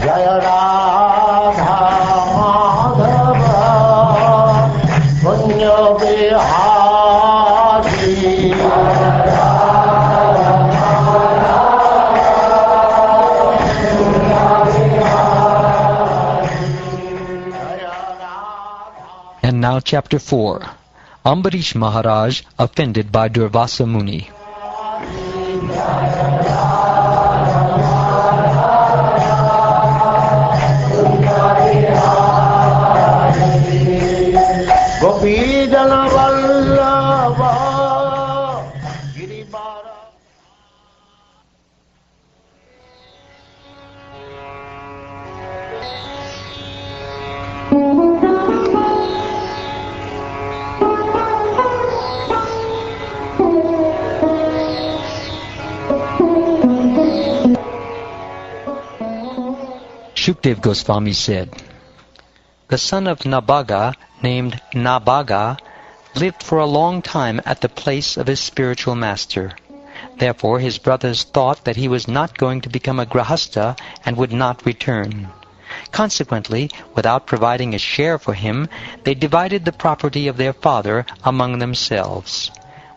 Jaya Radha Madhava Punya Bihari And now chapter 4. Ambarish Maharaj offended by Durvasa Muni. Gopi Jana Vallabha Giribara. Shukdev Goswami said, the son of Nabaga, named Nabaga, lived for a long time at the place of his spiritual master. Therefore his brothers thought that he was not going to become a grahastha and would not return. Consequently, without providing a share for him, they divided the property of their father among themselves.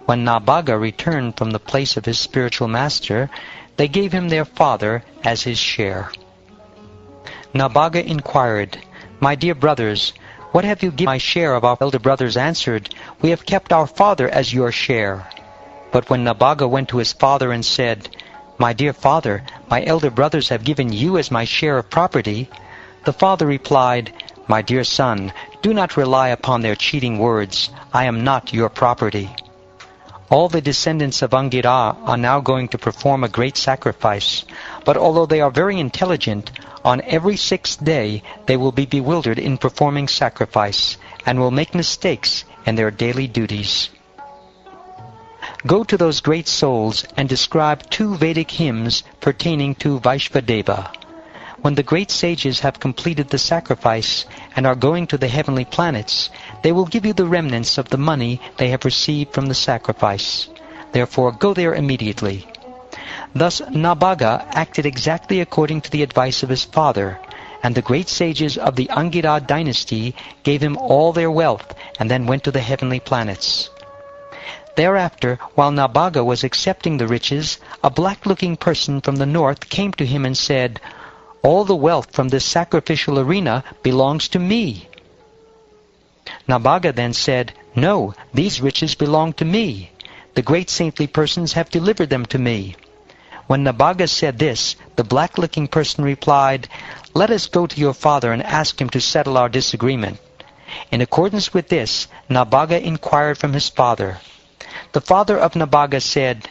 When Nabaga returned from the place of his spiritual master, they gave him their father as his share. Nabaga inquired, my dear brothers, what have you given my share? Of our elder brothers answered, we have kept our father as your share. But when Nabaga went to his father and said, my dear father, my elder brothers have given you as my share of property, the father replied, my dear son, do not rely upon their cheating words. I am not your property. All the descendants of Angira are now going to perform a great sacrifice, but although they are very intelligent, on every 6th day they will be bewildered in performing sacrifice, and will make mistakes in their daily duties. Go to those great souls and describe 2 Vedic hymns pertaining to Vaishvadeva. When the great sages have completed the sacrifice and are going to the heavenly planets, they will give you the remnants of the money they have received from the sacrifice. Therefore go there immediately. Thus Nabaga acted exactly according to the advice of his father, and the great sages of the Angira dynasty gave him all their wealth and then went to the heavenly planets. Thereafter, while Nabaga was accepting the riches, a black-looking person from the north came to him and said, all the wealth from this sacrificial arena belongs to me. Nabaga then said, no, these riches belong to me. The great saintly persons have delivered them to me. When Nabaga said this, the black-looking person replied, let us go to your father and ask him to settle our disagreement. In accordance with this, Nabaga inquired from his father. The father of Nabaga said,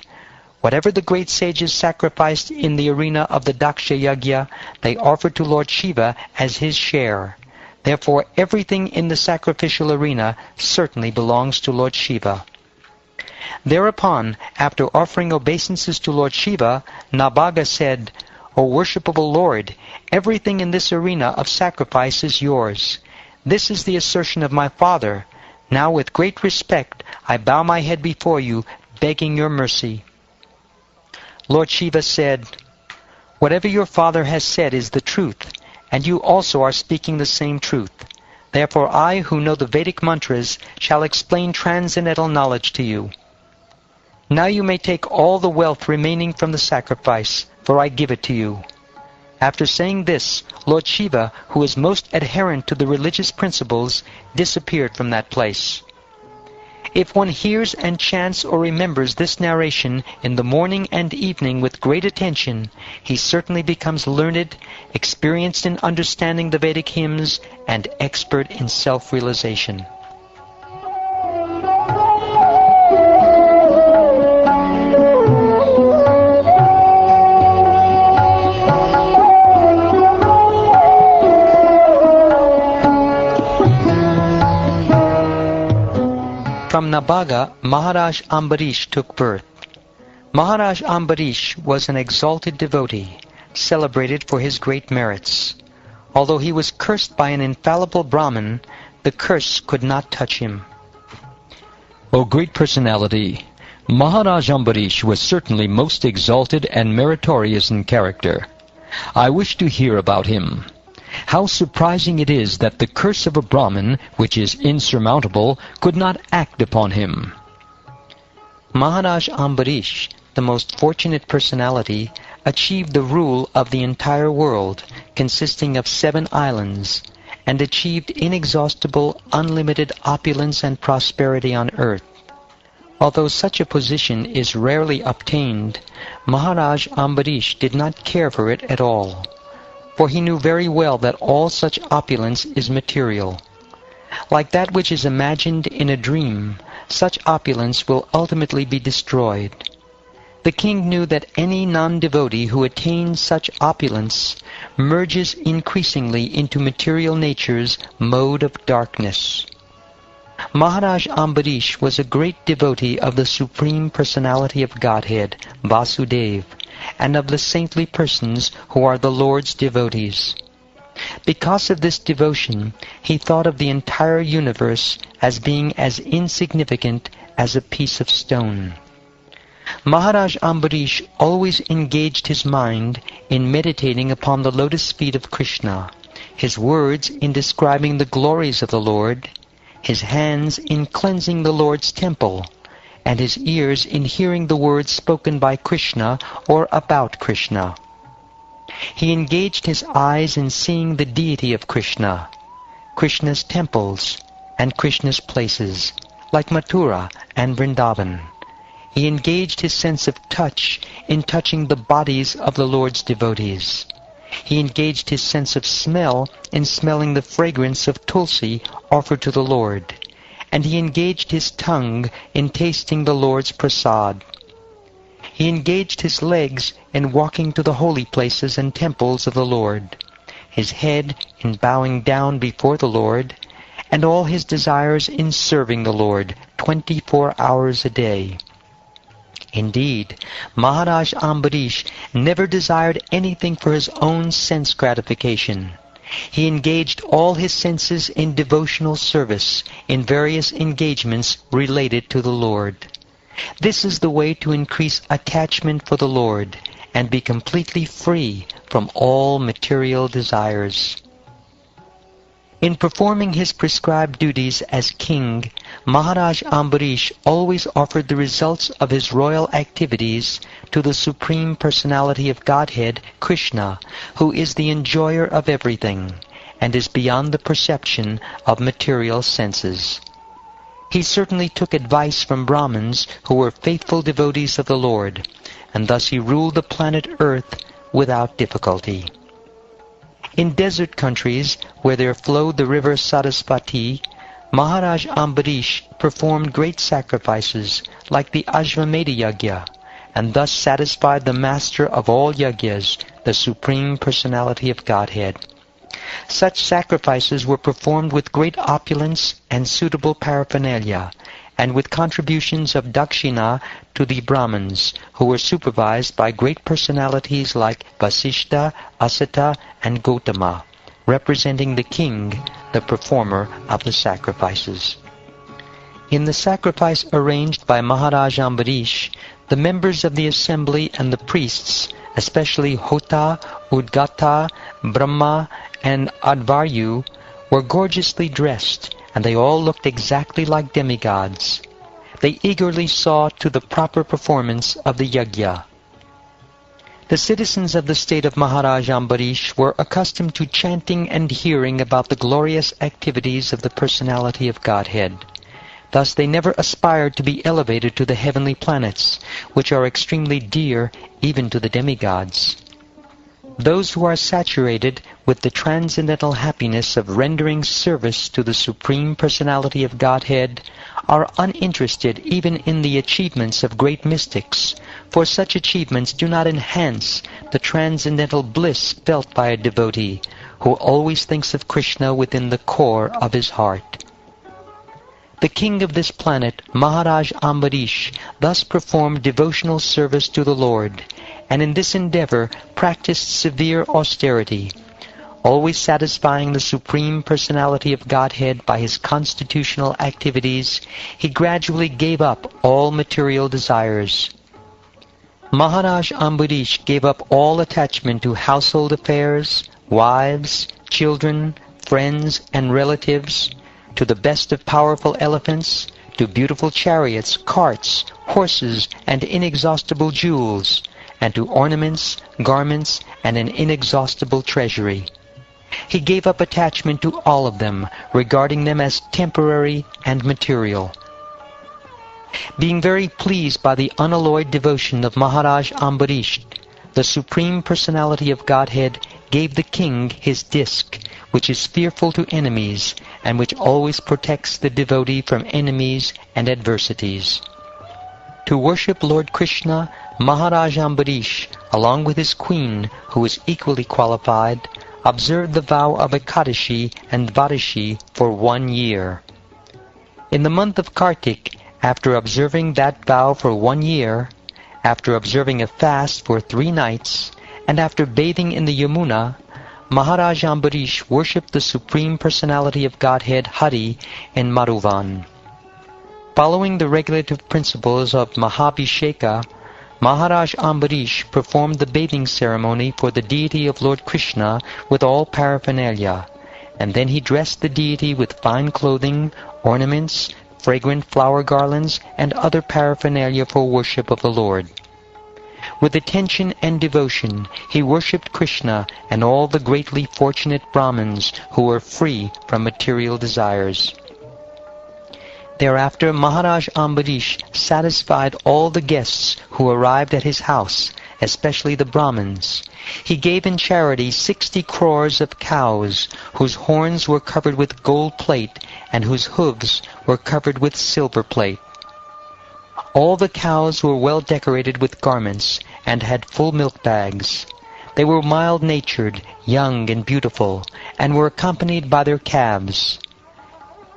whatever the great sages sacrificed in the arena of the Daksha Yajna, they offered to Lord Shiva as his share. Therefore everything in the sacrificial arena certainly belongs to Lord Shiva. Thereupon, after offering obeisances to Lord Shiva, Nabaga said, O worshipable Lord, everything in this arena of sacrifice is yours. This is the assertion of my father. Now with great respect I bow my head before you, begging your mercy. Lord Shiva said, whatever your father has said is the truth, and you also are speaking the same truth. Therefore I, who know the Vedic mantras, shall explain transcendental knowledge to you. Now you may take all the wealth remaining from the sacrifice, for I give it to you. After saying this, Lord Shiva, who is most adherent to the religious principles, disappeared from that place. If one hears and chants or remembers this narration in the morning and evening with great attention, he certainly becomes learned, experienced in understanding the Vedic hymns, and expert in self-realization. From Nabaga, Maharaj Ambarish took birth. Maharaj Ambarish was an exalted devotee, celebrated for his great merits. Although he was cursed by an infallible Brahmin, the curse could not touch him. O great personality, Maharaj Ambarish was certainly most exalted and meritorious in character. I wish to hear about him. How surprising it is that the curse of a Brahmin, which is insurmountable, could not act upon him." Maharaj Ambarish, the most fortunate personality, achieved the rule of the entire world, consisting of 7 islands, and achieved inexhaustible, unlimited opulence and prosperity on earth. Although such a position is rarely obtained, Maharaj Ambarish did not care for it at all, for he knew very well that all such opulence is material. Like that which is imagined in a dream, such opulence will ultimately be destroyed. The king knew that any non-devotee who attains such opulence merges increasingly into material nature's mode of darkness. Maharaj Ambarish was a great devotee of the Supreme Personality of Godhead, Vasudeva, and of the saintly persons who are the Lord's devotees. Because of this devotion, he thought of the entire universe as being as insignificant as a piece of stone. Maharaj Ambarish always engaged his mind in meditating upon the lotus feet of Krishna, his words in describing the glories of the Lord, his hands in cleansing the Lord's temple, and his ears in hearing the words spoken by Krishna or about Krishna. He engaged his eyes in seeing the deity of Krishna, Krishna's temples, and Krishna's places, like Mathura and Vrindavan. He engaged his sense of touch in touching the bodies of the Lord's devotees. He engaged his sense of smell in smelling the fragrance of tulsi offered to the Lord, and he engaged his tongue in tasting the Lord's prasad. He engaged his legs in walking to the holy places and temples of the Lord, his head in bowing down before the Lord, and all his desires in serving the Lord 24 hours a day. Indeed, Maharaj Ambarish never desired anything for his own sense gratification. He engaged all his senses in devotional service in various engagements related to the Lord. This is the way to increase attachment for the Lord and be completely free from all material desires. In performing his prescribed duties as king, Maharaj Ambarish always offered the results of his royal activities to the Supreme Personality of Godhead, Krishna, who is the enjoyer of everything and is beyond the perception of material senses. He certainly took advice from Brahmins who were faithful devotees of the Lord, and thus he ruled the planet Earth without difficulty. In desert countries, where there flowed the river Sarasvati, Maharaj Ambarish performed great sacrifices like the Ashvamedha Yajna, and thus satisfied the master of all yajnas, the Supreme Personality of Godhead. Such sacrifices were performed with great opulence and suitable paraphernalia, and with contributions of dakshina to the Brahmins, who were supervised by great personalities like Vasishta, Asata, and Gotama, representing the king, the performer of the sacrifices. In the sacrifice arranged by Maharaj Ambarish, the members of the assembly and the priests, especially Hota, Udgata, Brahma, and Advaryu, were gorgeously dressed, and they all looked exactly like demigods. They eagerly saw to the proper performance of the yajna. The citizens of the state of Maharaj Ambarish were accustomed to chanting and hearing about the glorious activities of the Personality of Godhead. Thus they never aspired to be elevated to the heavenly planets, which are extremely dear even to the demigods. Those who are saturated with the transcendental happiness of rendering service to the Supreme Personality of Godhead are uninterested even in the achievements of great mystics, for such achievements do not enhance the transcendental bliss felt by a devotee who always thinks of Krishna within the core of his heart. The king of this planet, Maharaj Ambarish, thus performed devotional service to the Lord, and in this endeavor practiced severe austerity, always satisfying the Supreme Personality of Godhead by his constitutional activities. He gradually gave up all material desires. Maharaj Ambarish gave up all attachment to household affairs, wives, children, friends, and relatives, to the best of powerful elephants, to beautiful chariots, carts, horses, and inexhaustible jewels, and to ornaments, garments, and an inexhaustible treasury. He gave up attachment to all of them, regarding them as temporary and material. Being very pleased by the unalloyed devotion of Maharaj Ambarish, the Supreme Personality of Godhead gave the king his disc, which is fearful to enemies, and which always protects the devotee from enemies and adversities. To worship Lord Krishna, Maharaj Ambarish, along with his queen, who is equally qualified, observed the vow of Ekadashi and Dvadashi for 1 year. In the month of Kartik, after observing that vow for 1 year, after observing a fast for 3 nights, and after bathing in the Yamuna, Maharaj Ambarish worshipped the Supreme Personality of Godhead Hari in Madhuvan. Following the regulative principles of Mahabhisheka, Maharaj Ambarish performed the bathing ceremony for the deity of Lord Krishna with all paraphernalia, and then he dressed the deity with fine clothing, ornaments, fragrant flower garlands, and other paraphernalia for worship of the Lord. With attention and devotion, he worshipped Krishna and all the greatly fortunate Brahmins who were free from material desires. Thereafter, Maharaj Ambarish satisfied all the guests who arrived at his house, especially the Brahmins. He gave in charity 60 crores of cows, whose horns were covered with gold plate and whose hooves were covered with silver plate. All the cows were well decorated with garments and had full milk bags. They were mild-natured, young and beautiful, and were accompanied by their calves.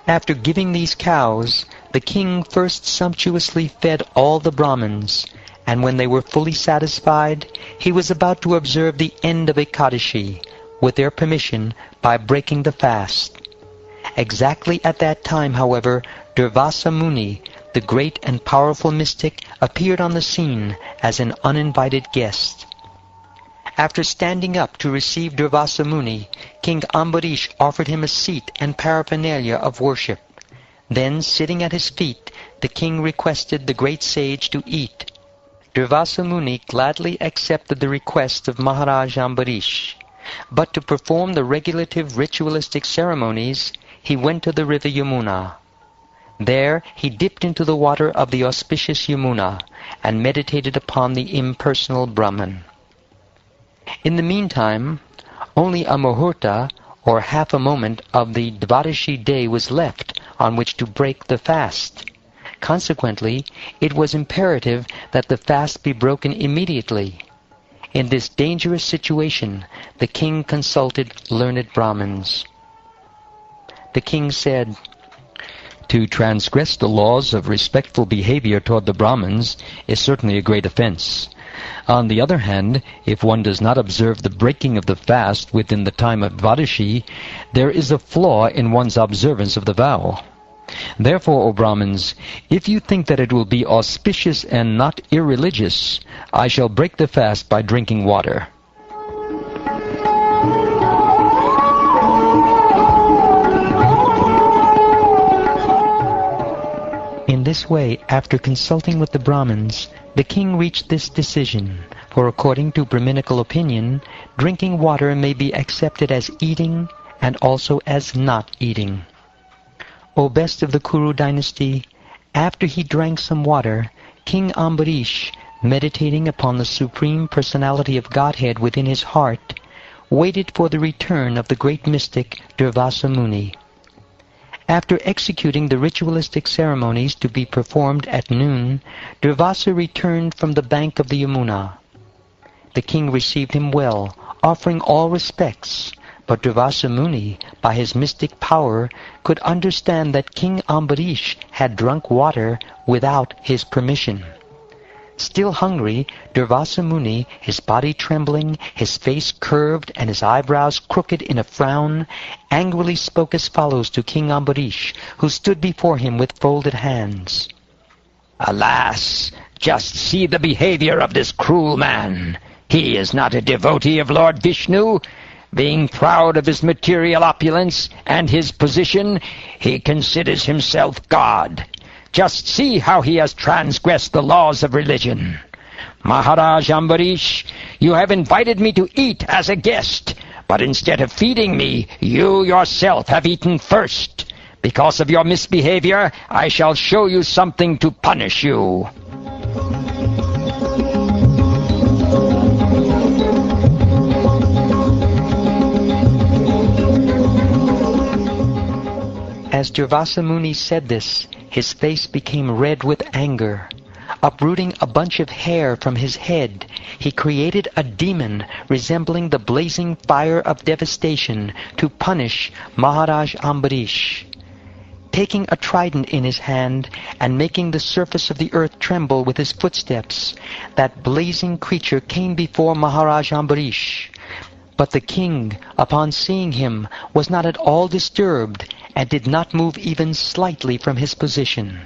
After giving these cows, the king first sumptuously fed all the Brahmins, and when they were fully satisfied, he was about to observe the end of Ekadashi, with their permission, by breaking the fast. Exactly at that time, however, Durvasa Muni, the great and powerful mystic, appeared on the scene as an uninvited guest. After standing up to receive Durvasa Muni, King Ambarish offered him a seat and paraphernalia of worship. Then, sitting at his feet, the king requested the great sage to eat. Durvasa Muni gladly accepted the request of Maharaj Ambarish, but to perform the regulative ritualistic ceremonies, he went to the river Yamuna. There he dipped into the water of the auspicious Yamuna and meditated upon the impersonal Brahman. In the meantime, only a muhurta, or half a moment, of the Dvadashi day was left on which to break the fast. Consequently, it was imperative that the fast be broken immediately. In this dangerous situation, the king consulted learned Brahmins. The king said, To transgress the laws of respectful behavior toward the Brahmins is certainly a great offense. On the other hand, if one does not observe the breaking of the fast within the time of Dvadashi, there is a flaw in one's observance of the vow. Therefore, O Brahmins, if you think that it will be auspicious and not irreligious, I shall break the fast by drinking water. In this way, after consulting with the Brahmins, the king reached this decision, for according to Brahminical opinion, drinking water may be accepted as eating and also as not eating. O best of the Kuru dynasty, after he drank some water, King Ambarish, meditating upon the Supreme Personality of Godhead within his heart, waited for the return of the great mystic Durvasa Muni. After executing the ritualistic ceremonies to be performed at noon, Durvasa returned from the bank of the Yamuna. The king received him well, offering all respects, but Durvasa Muni, by his mystic power, could understand that King Ambarish had drunk water without his permission. Still hungry, Durvasa Muni, his body trembling, his face curved, and his eyebrows crooked in a frown, angrily spoke as follows to King Ambarish, who stood before him with folded hands. Alas! Just see the behavior of this cruel man. He is not a devotee of Lord Vishnu. Being proud of his material opulence and his position, he considers himself God. Just see how he has transgressed the laws of religion. Maharaja Ambarish, you have invited me to eat as a guest, but instead of feeding me, you yourself have eaten first. Because of your misbehavior, I shall show you something to punish you. As Durvasa Muni said this, his face became red with anger. Uprooting a bunch of hair from his head, he created a demon resembling the blazing fire of devastation to punish Maharaj Ambarish. Taking a trident in his hand and making the surface of the earth tremble with his footsteps, that blazing creature came before Maharaj Ambarish. But the king, upon seeing him, was not at all disturbed and did not move even slightly from his position.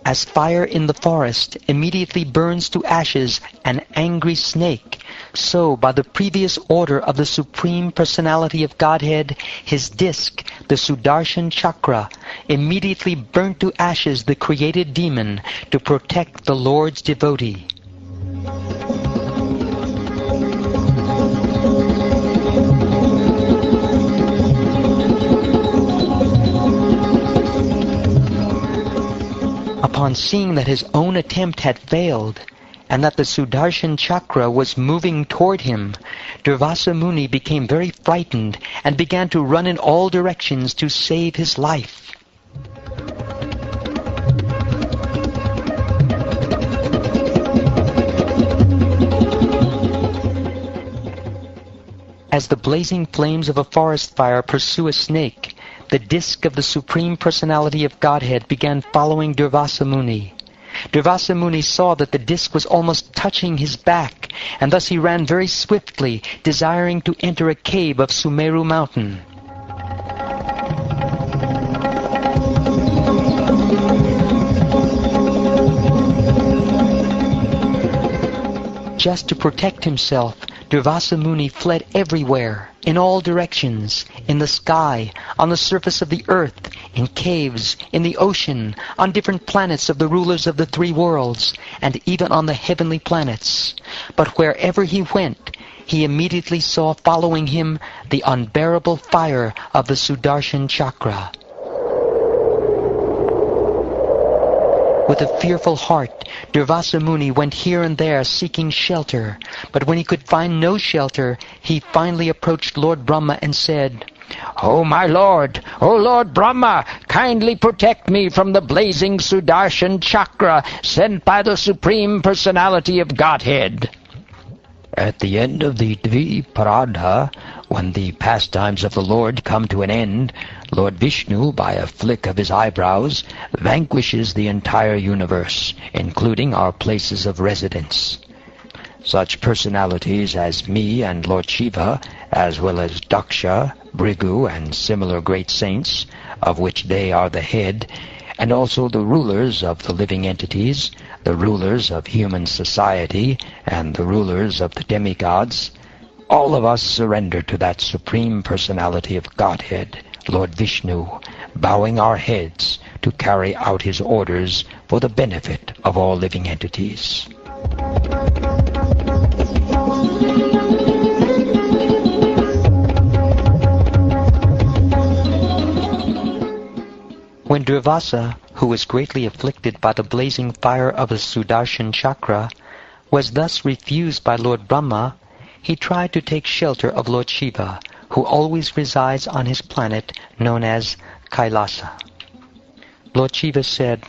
As fire in the forest immediately burns to ashes an angry snake, so by the previous order of the Supreme Personality of Godhead, his disc, the Sudarshan Chakra, immediately burnt to ashes the created demon to protect the Lord's devotee. Upon seeing that his own attempt had failed, and that the Sudarshan Chakra was moving toward him, Durvasa Muni became very frightened and began to run in all directions to save his life. As the blazing flames of a forest fire pursue a snake, the disc of the Supreme Personality of Godhead began following Durvasa Muni. Durvasa Muni saw that the disc was almost touching his back, and thus he ran very swiftly, desiring to enter a cave of Sumeru mountain. Just to protect himself, Durvasa Muni fled everywhere, in all directions, in the sky, on the surface of the earth, in caves, in the ocean, on different planets of the rulers of the three worlds, and even on the heavenly planets. But wherever he went, he immediately saw following him the unbearable fire of the Sudarshan Chakra. With a fearful heart, Durvasa Muni went here and there seeking shelter, but when he could find no shelter, he finally approached Lord Brahma and said, "O my Lord, O Lord Brahma, kindly protect me from the blazing Sudarshan Chakra sent by the Supreme Personality of Godhead." At the end of the Dviparadha, when the pastimes of the Lord come to an end, Lord Vishnu, by a flick of his eyebrows, vanquishes the entire universe, including our places of residence. Such personalities as me and Lord Shiva, as well as Daksha, Brigu, and similar great saints, of which they are the head, and also the rulers of the living entities, the rulers of human society, and the rulers of the demigods, all of us surrender to that Supreme Personality of Godhead, Lord Vishnu, bowing our heads to carry out his orders for the benefit of all living entities. When Durvasa, who was greatly afflicted by the blazing fire of the Sudarshan Chakra, was thus refused by Lord Brahma, he tried to take shelter of Lord Shiva, who always resides on his planet known as Kailasa. Lord Shiva said,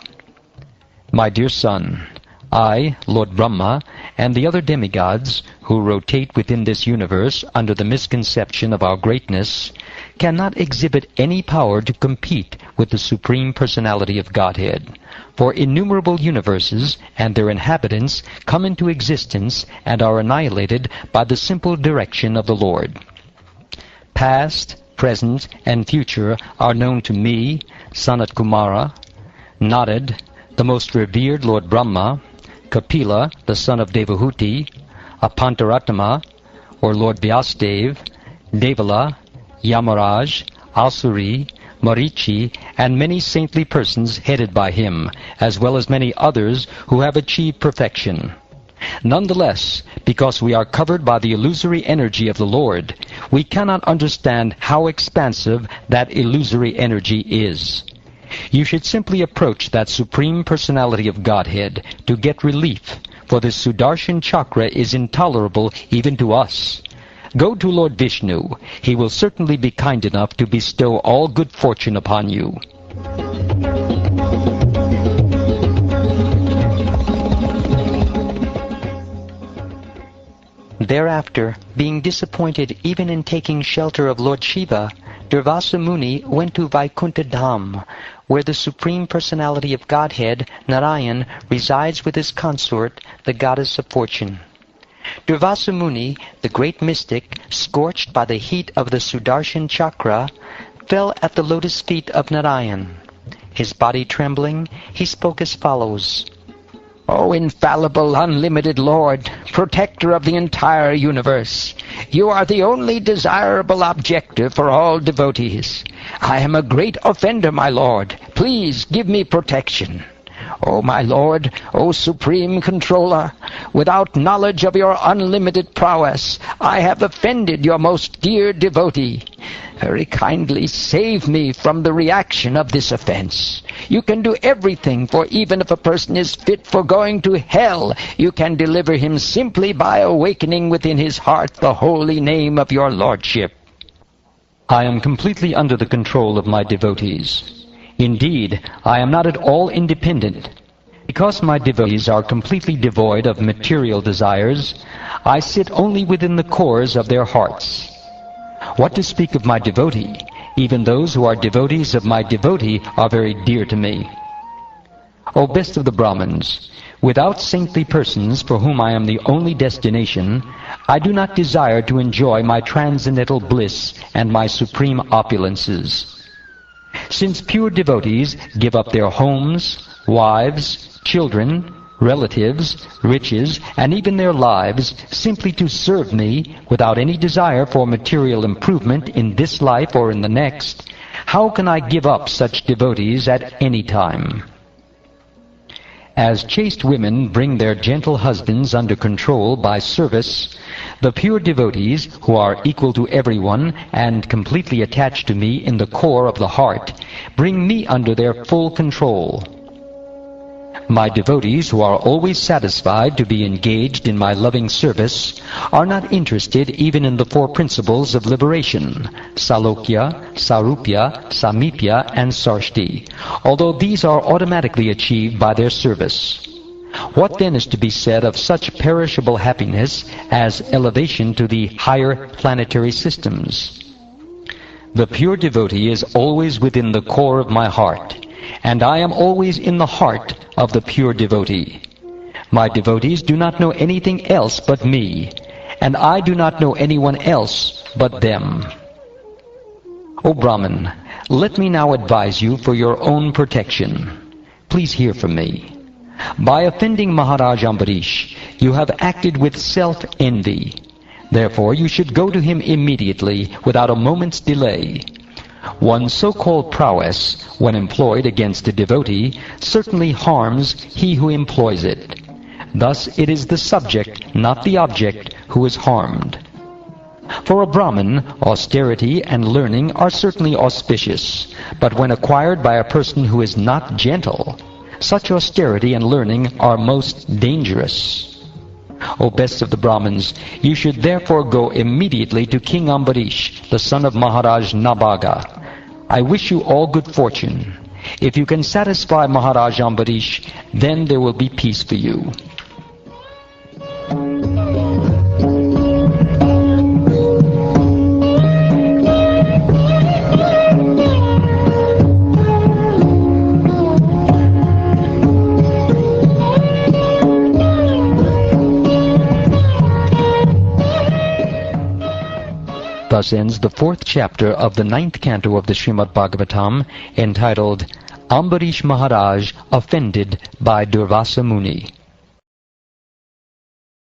"My dear son, I, Lord Brahma, and the other demigods who rotate within this universe under the misconception of our greatness cannot exhibit any power to compete with the Supreme Personality of Godhead, for innumerable universes and their inhabitants come into existence and are annihilated by the simple direction of the Lord. Past, present, and future are known to me, Sanat Kumara, Narad, the most revered Lord Brahma, Kapila, the son of Devahuti, Apantaratama, or Lord Vyasadeva, Devala, Yamaraj, Asuri, Marichi, and many saintly persons headed by him, as well as many others who have achieved perfection. Nonetheless, because we are covered by the illusory energy of the Lord, we cannot understand how expansive that illusory energy is. You should simply approach that Supreme Personality of Godhead to get relief, for the Sudarshan Chakra is intolerable even to us. Go to Lord Vishnu. He will certainly be kind enough to bestow all good fortune upon you. Thereafter, being disappointed even in taking shelter of Lord Shiva, Durvasa Muni went to Vaikuntha Dham, where the Supreme Personality of Godhead, Narayan, resides with his consort, the Goddess of Fortune. Durvasa Muni, the great mystic, scorched by the heat of the Sudarshan Chakra, fell at the lotus feet of Narayan. His body trembling, he spoke as follows. O infallible, unlimited Lord, protector of the entire universe, you are the only desirable objective for all devotees. I am a great offender, my Lord. Please give me protection. O my Lord, O Supreme Controller, without knowledge of your unlimited prowess, I have offended your most dear devotee. Very kindly save me from the reaction of this offense. You can do everything, for even if a person is fit for going to hell, you can deliver him simply by awakening within his heart the holy name of your Lordship. I am completely under the control of my devotees. Indeed, I am not at all independent. Because my devotees are completely devoid of material desires, I sit only within the cores of their hearts. What to speak of my devotee? Even those who are devotees of my devotee are very dear to me. O best of the Brahmins, without saintly persons for whom I am the only destination, I do not desire to enjoy my transcendental bliss and my supreme opulences. Since pure devotees give up their homes, wives, children, relatives, riches, and even their lives simply to serve me without any desire for material improvement in this life or in the next, how can I give up such devotees at any time? As chaste women bring their gentle husbands under control by service, the pure devotees, who are equal to everyone and completely attached to me in the core of the heart, bring me under their full control. My devotees, who are always satisfied to be engaged in my loving service, are not interested even in the four principles of liberation, Salokya, Sarupya, Samipya, and Sarshti, although these are automatically achieved by their service. What then is to be said of such perishable happiness as elevation to the higher planetary systems? The pure devotee is always within the core of my heart, and I am always in the heart of the pure devotee. My devotees do not know anything else but me, and I do not know anyone else but them. O Brahman, let me now advise you for your own protection. Please hear from me. By offending Maharaja Ambarish, you have acted with self-envy. Therefore, you should go to him immediately, without a moment's delay. One's so-called prowess, when employed against a devotee, certainly harms he who employs it. Thus it is the subject, not the object, who is harmed. For a Brahmin, austerity and learning are certainly auspicious, but when acquired by a person who is not gentle, such austerity and learning are most dangerous. O best of the Brahmins, you should therefore go immediately to King Ambarish, the son of Maharaj Nabaga. I wish you all good fortune. If you can satisfy Maharaj Ambarish, then there will be peace for you. Thus ends the 4th chapter of the 9th canto of the Srimad Bhagavatam, entitled Ambarish Maharaj offended by Durvasa Muni.